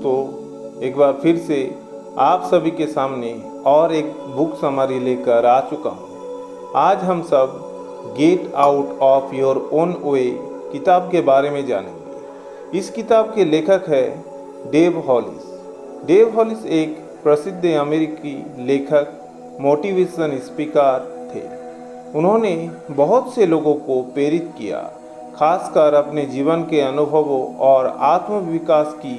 दोस्तों, एक बार फिर से आप सभी के सामने और एक बुक समरी लेकर आ चुका हूँ। आज हम सब get out of your own way किताब के बारे में जानेंगे। इस किताब के लेखक है डेव हॉलिस। डेव हॉलिस एक प्रसिद्ध अमेरिकी लेखक, मोटिवेशन स्पीकर थे। उन्होंने बहुत से लोगों को प्रेरित किया, खासकर अपने जीवन के अनुभवों और आत्मविकास की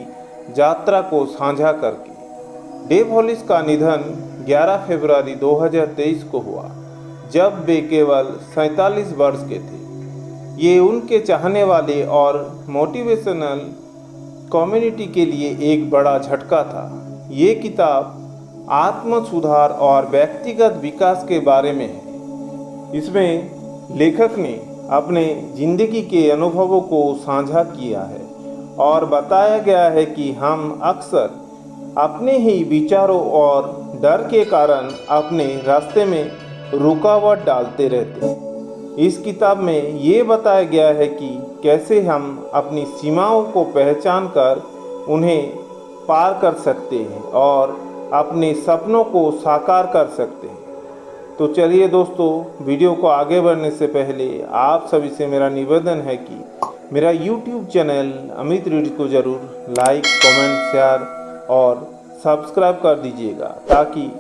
यात्रा को साझा करके। डेव हॉलिस का निधन 11 फरवरी 2023 को हुआ, जब वे केवल 47 वर्ष के थे। ये उनके चाहने वाले और मोटिवेशनल कम्युनिटी के लिए एक बड़ा झटका था। ये किताब आत्म सुधार और व्यक्तिगत विकास के बारे में है। इसमें लेखक ने अपने जिंदगी के अनुभवों को साझा किया है और बताया गया है कि हम अक्सर अपने ही विचारों और डर के कारण अपने रास्ते में रुकावट डालते रहते हैं। इस किताब में ये बताया गया है कि कैसे हम अपनी सीमाओं को पहचान कर उन्हें पार कर सकते हैं और अपने सपनों को साकार कर सकते हैं। तो चलिए दोस्तों, वीडियो को आगे बढ़ने से पहले आप सभी से मेरा निवेदन है कि मेरा YouTube चैनल अमित रीड को ज़रूर लाइक, कमेंट, शेयर और सब्सक्राइब कर दीजिएगा, ताकि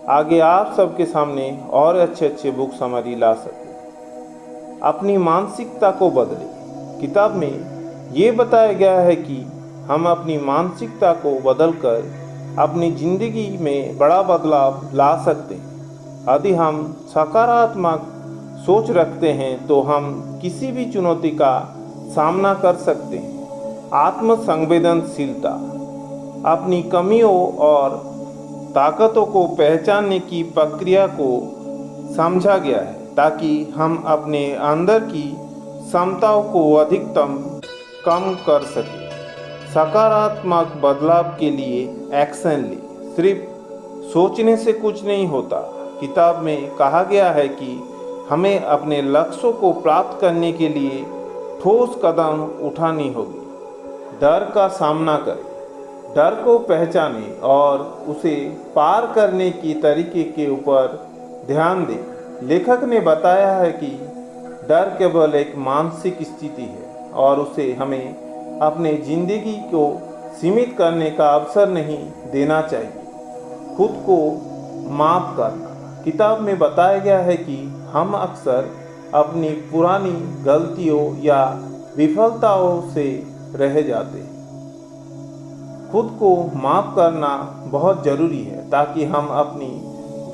आगे आप सबके सामने और अच्छे बुक समरी ला सकें। अपनी मानसिकता को बदलें। किताब में ये बताया गया है कि हम अपनी मानसिकता को बदलकर अपनी ज़िंदगी में बड़ा बदलाव ला सकते हैं। यदि हम सकारात्मक सोच रखते हैं तो हम किसी भी चुनौती का सामना कर सकते हैं। आत्म संवेदनशीलता। अपनी कमियों और ताकतों को पहचानने की प्रक्रिया को समझा गया है, ताकि हम अपने अंदर की क्षमताओं को अधिकतम कम कर सकें। सकारात्मक बदलाव के लिए एक्शन लें। सिर्फ सोचने से कुछ नहीं होता। किताब में कहा गया है कि हमें अपने लक्ष्यों को प्राप्त करने के लिए ठोस कदम उठानी होगी। डर का सामना करें। डर को पहचानें और उसे पार करने की तरीके के ऊपर ध्यान दें। लेखक ने बताया है कि डर केवल एक मानसिक स्थिति है और उसे हमें अपने जिंदगी को सीमित करने का अवसर नहीं देना चाहिए। खुद को माफ करना। किताब में बताया गया है कि हम अक्सर अपनी पुरानी गलतियों या विफलताओं से रह जाते हैं। खुद को माफ़ करना बहुत ज़रूरी है, ताकि हम अपनी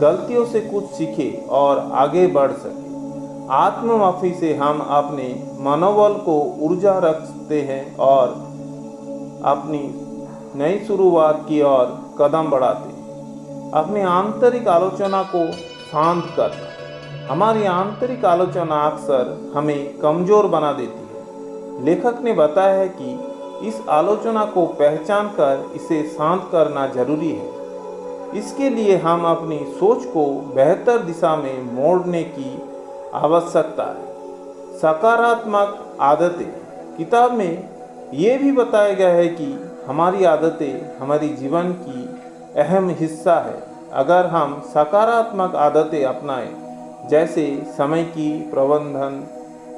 गलतियों से कुछ सीखें और आगे बढ़ सकें। आत्ममाफ़ी से हम अपने मनोबल को ऊर्जा रखते हैं और अपनी नई शुरुआत की ओर कदम बढ़ाते हैं। अपनी आंतरिक आलोचना को शांत करना। हमारी आंतरिक आलोचना अक्सर हमें कमज़ोर बना देती है। लेखक ने बताया है कि इस आलोचना को पहचान कर इसे शांत करना जरूरी है। इसके लिए हम अपनी सोच को बेहतर दिशा में मोड़ने की आवश्यकता है। सकारात्मक आदतें। किताब में ये भी बताया गया है कि हमारी आदतें हमारी जीवन की अहम हिस्सा है। अगर हम सकारात्मक आदतें अपनाएं, जैसे समय की प्रबंधन,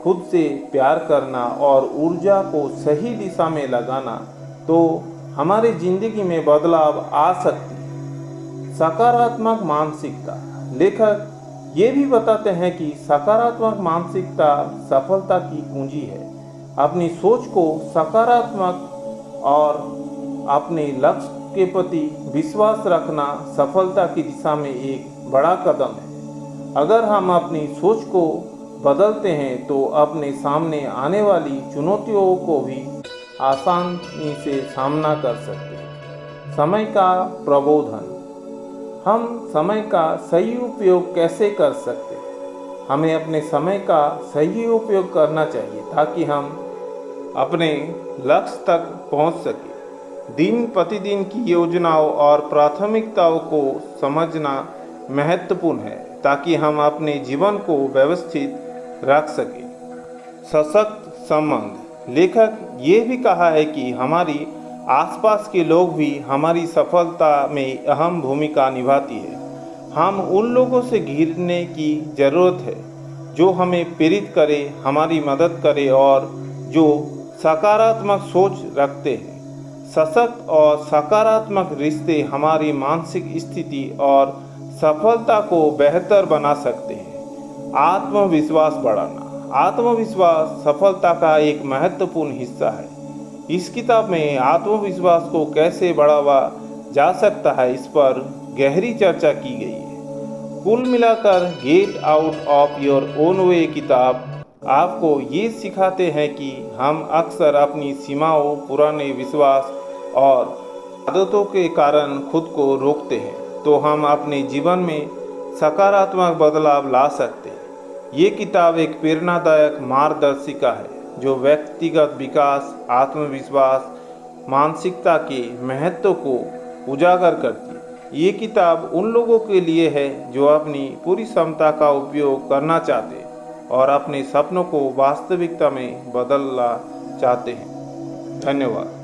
खुद से प्यार करना और ऊर्जा को सही दिशा में लगाना, तो हमारी ज़िंदगी में बदलाव आ सकती है। सकारात्मक मानसिकता। लेखक ये भी बताते हैं कि सकारात्मक मानसिकता सफलता की कुंजी है। अपनी सोच को सकारात्मक और अपने लक्ष्य के प्रति विश्वास रखना सफलता की दिशा में एक बड़ा कदम है। अगर हम अपनी सोच को बदलते हैं तो अपने सामने आने वाली चुनौतियों को भी आसानी से सामना कर सकते हैं। समय का प्रबंधन। हम समय का सही उपयोग कैसे कर सकते हैं? हमें अपने समय का सही उपयोग करना चाहिए, ताकि हम अपने लक्ष्य तक पहुंच सकें। दिन प्रतिदिन की योजनाओं और प्राथमिकताओं को समझना महत्वपूर्ण है, ताकि हम अपने जीवन को व्यवस्थित रख सकें। सशक्त संबंध। लेखक ये भी कहा है कि हमारी आसपास के लोग भी हमारी सफलता में अहम भूमिका निभाती है। हम उन लोगों से घिरने की ज़रूरत है जो हमें प्रेरित करे, हमारी मदद करे और जो सकारात्मक सोच रखते हैं। सशक्त और सकारात्मक रिश्ते हमारी मानसिक स्थिति और सफलता को बेहतर बना सकते हैं। आत्मविश्वास बढ़ाना। आत्मविश्वास सफलता का एक महत्वपूर्ण हिस्सा है। इस किताब में आत्मविश्वास को कैसे बढ़ावा जा सकता है, इस पर गहरी चर्चा की गई है। कुल मिलाकर get out of your own way किताब आपको ये सिखाते हैं कि हम अक्सर अपनी सीमाओं, पुराने विश्वास और आदतों के कारण खुद को रोकते हैं, तो हम अपने जीवन में सकारात्मक बदलाव ला सकते हैं। ये किताब एक प्रेरणादायक मार्गदर्शिका है जो व्यक्तिगत विकास, आत्मविश्वास, मानसिकता के महत्व को उजागर करती है। ये किताब उन लोगों के लिए है जो अपनी पूरी क्षमता का उपयोग करना चाहते हैं और अपने सपनों को वास्तविकता में बदलना चाहते हैं। धन्यवाद।